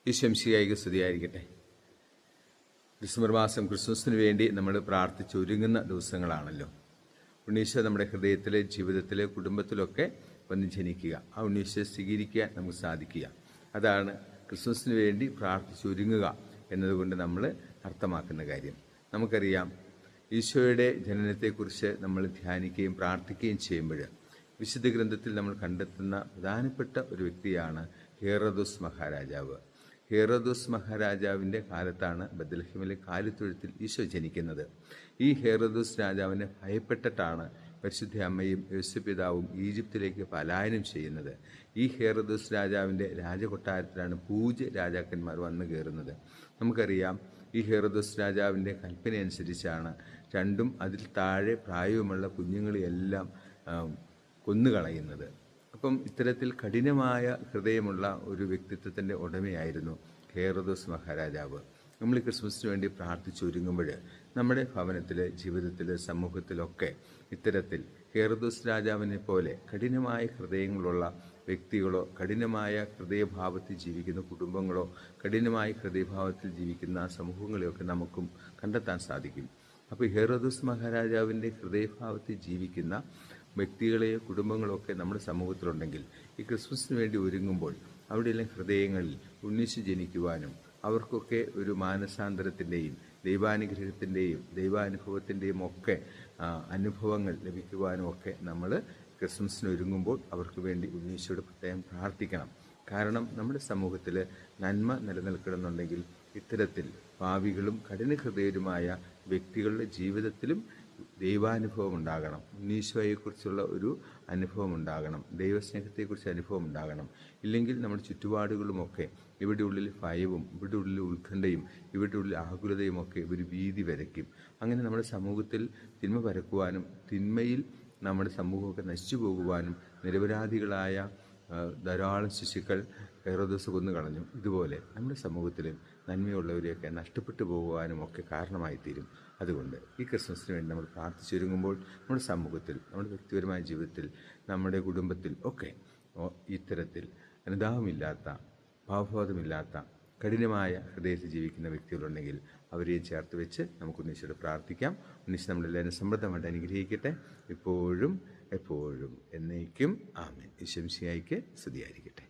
ഈശംശിയായിക്ക് സ്തുതിയായിരിക്കട്ടെ. ഡിസംബർ മാസം ക്രിസ്മസിന് വേണ്ടി നമ്മൾ പ്രാർത്ഥിച്ചൊരുങ്ങുന്ന ദിവസങ്ങളാണല്ലോ. ഉണ്ണീശോ നമ്മുടെ ഹൃദയത്തിലെ ജീവിതത്തിലെ കുടുംബത്തിലൊക്കെ വന്ന് ജനിക്കുക, ആ ഉണ്ണീശോയെ സ്വീകരിക്കാൻ നമുക്ക് സാധിക്കുക, അതാണ് ക്രിസ്മസിന് വേണ്ടി പ്രാർത്ഥിച്ചൊരുങ്ങുക എന്നതുകൊണ്ട് നമ്മൾ അർത്ഥമാക്കുന്ന കാര്യം. നമുക്കറിയാം, ഈശോയുടെ ജനനത്തെക്കുറിച്ച് നമ്മൾ ധ്യാനിക്കുകയും പ്രാർത്ഥിക്കുകയും ചെയ്യുമ്പോൾ വിശുദ്ധ ഗ്രന്ഥത്തിൽ നമ്മൾ കണ്ടെത്തുന്ന പ്രധാനപ്പെട്ട ഒരു വ്യക്തിയാണ് ഹേറോദോസ് മഹാരാജാവ്. ഹേറോദോസ് മഹാരാജാവിൻ്റെ കാലത്താണ് ബത്ലഹേമിലെ കാലിത്തൊഴുത്തിൽ ഈശോ ജനിക്കുന്നത്. ഈ ഹേറോദോസ് രാജാവിനെ ഭയപ്പെട്ടിട്ടാണ് പരിശുദ്ധ അമ്മയും യേശുപിതാവും ഈജിപ്തിലേക്ക് പലായനം ചെയ്യുന്നത്. ഈ ഹേറോദോസ് രാജാവിൻ്റെ രാജകൊട്ടാരത്തിലാണ് പൂജ്യ രാജാക്കന്മാർ വന്നു കയറുന്നത്. നമുക്കറിയാം, ഈ ഹേറോദോസ് രാജാവിൻ്റെ കൽപ്പനയനുസരിച്ചാണ് 2 അതിൽ താഴെ പ്രായവുമുള്ള കുഞ്ഞുങ്ങളെയെല്ലാം കൊന്നുകളയുന്നത്. അപ്പം ഇത്തരത്തിൽ കഠിനമായ ഹൃദയമുള്ള ഒരു വ്യക്തിത്വത്തിൻ്റെ ഉടമയായിരുന്നു ഹേറോദോസ് മഹാരാജാവ്. നമ്മൾ ഈ ക്രിസ്മസിന് വേണ്ടി പ്രാർത്ഥിച്ചൊരുങ്ങുമ്പോൾ നമ്മുടെ ഭവനത്തിൽ, ജീവിതത്തിൽ, സമൂഹത്തിലൊക്കെ ഇത്തരത്തിൽ ഹേറോദോസ് രാജാവിനെ പോലെ കഠിനമായ ഹൃദയങ്ങളുള്ള വ്യക്തികളോ, കഠിനമായ ഹൃദയഭാവത്തിൽ ജീവിക്കുന്ന കുടുംബങ്ങളോ, കഠിനമായ ഹൃദയഭാവത്തിൽ ജീവിക്കുന്ന സമൂഹങ്ങളെയൊക്കെ നമുക്കും കണ്ടെത്താൻ സാധിക്കും. അപ്പോൾ ഹേറോദോസ് മഹാരാജാവിൻ്റെ ഹൃദയഭാവത്തിൽ ജീവിക്കുന്ന വ്യക്തികളെയോ കുടുംബങ്ങളൊക്കെ നമ്മുടെ സമൂഹത്തിലുണ്ടെങ്കിൽ ഈ ക്രിസ്മസിന് വേണ്ടി ഒരുങ്ങുമ്പോൾ അവിടെയെല്ലാം ഹൃദയങ്ങളിൽ ഉണ്ണീശു ജനിക്കുവാനും അവർക്കൊക്കെ ഒരു മാനസാന്തരത്തിൻ്റെയും ദൈവാനുഗ്രഹത്തിൻ്റെയും ദൈവാനുഭവത്തിൻ്റെയും ഒക്കെ അനുഭവങ്ങൾ ലഭിക്കുവാനും ഒക്കെ നമ്മൾ ക്രിസ്മസിന് ഒരുങ്ങുമ്പോൾ അവർക്ക് വേണ്ടി ഉണ്ണീശോയോട് പ്രത്യേകം പ്രാർത്ഥിക്കണം. കാരണം നമ്മുടെ സമൂഹത്തിൽ നന്മ നിലനിൽക്കണമെന്നുണ്ടെങ്കിൽ ഇത്തരത്തിൽ പാപികളും കഠിനഹൃദയരുമായ വ്യക്തികളുടെ ജീവിതത്തിലും ദൈവാനുഭവം ഉണ്ടാകണം, ഉണ്ണീശോയെക്കുറിച്ചുള്ള ഒരു അനുഭവം ഉണ്ടാകണം, ദൈവസ്നേഹത്തെക്കുറിച്ച് അനുഭവം ഉണ്ടാകണം. ഇല്ലെങ്കിൽ നമ്മുടെ ചുറ്റുപാടുകളുമൊക്കെ ഇവിടെ ഉള്ളിൽ ഭയവും, ഇവിടെ ഉള്ളിൽ ഉത്കണ്ഠയും, ഇവിടെ ഉള്ളിൽ ആകുലതയും ഒക്കെ ഒരു ഭീതി വരയ്ക്കും. അങ്ങനെ നമ്മുടെ സമൂഹത്തിൽ തിന്മ പരക്കുവാനും തിന്മയിൽ നമ്മുടെ സമൂഹമൊക്കെ നശിച്ചു പോകുവാനും നിരപരാധികളായ ധാരാളം ശിശുക്കൾ ഹെറോദോസ് കൊന്നു കളഞ്ഞു. ഇതുപോലെ നമ്മുടെ സമൂഹത്തിൽ നന്മയുള്ളവരെയൊക്കെ നഷ്ടപ്പെട്ടു പോകുവാനും ഒക്കെ കാരണമായിത്തീരും. അതുകൊണ്ട് ഈ ക്രിസ്മസിന് വേണ്ടി നമ്മൾ പ്രാർത്ഥിച്ചൊരുങ്ങുമ്പോൾ നമ്മുടെ സമൂഹത്തിൽ, നമ്മുടെ വ്യക്തിപരമായ ജീവിതത്തിൽ, നമ്മുടെ കുടുംബത്തിൽ ഒക്കെ ഇത്തരത്തിൽ അനുതാപമില്ലാത്ത, ഭാവബോധമില്ലാത്ത, കഠിനമായ ഹൃദയത്തിൽ ജീവിക്കുന്ന വ്യക്തികളുണ്ടെങ്കിൽ അവരെ ചേർത്ത് വെച്ച് നമുക്ക് ഉണ്ണീശോയോട് പ്രാർത്ഥിക്കാം. ഉണ്ണീശോ നമ്മളെല്ലാവരും സമൃദ്ധമായിട്ട് അനുഗ്രഹിക്കട്ടെ, ഇപ്പോഴും എപ്പോഴും എന്നേക്കും. ആമേൻ. ഈശോ മിശിഹായ്ക്ക് സ്തുതിയായിരിക്കട്ടെ.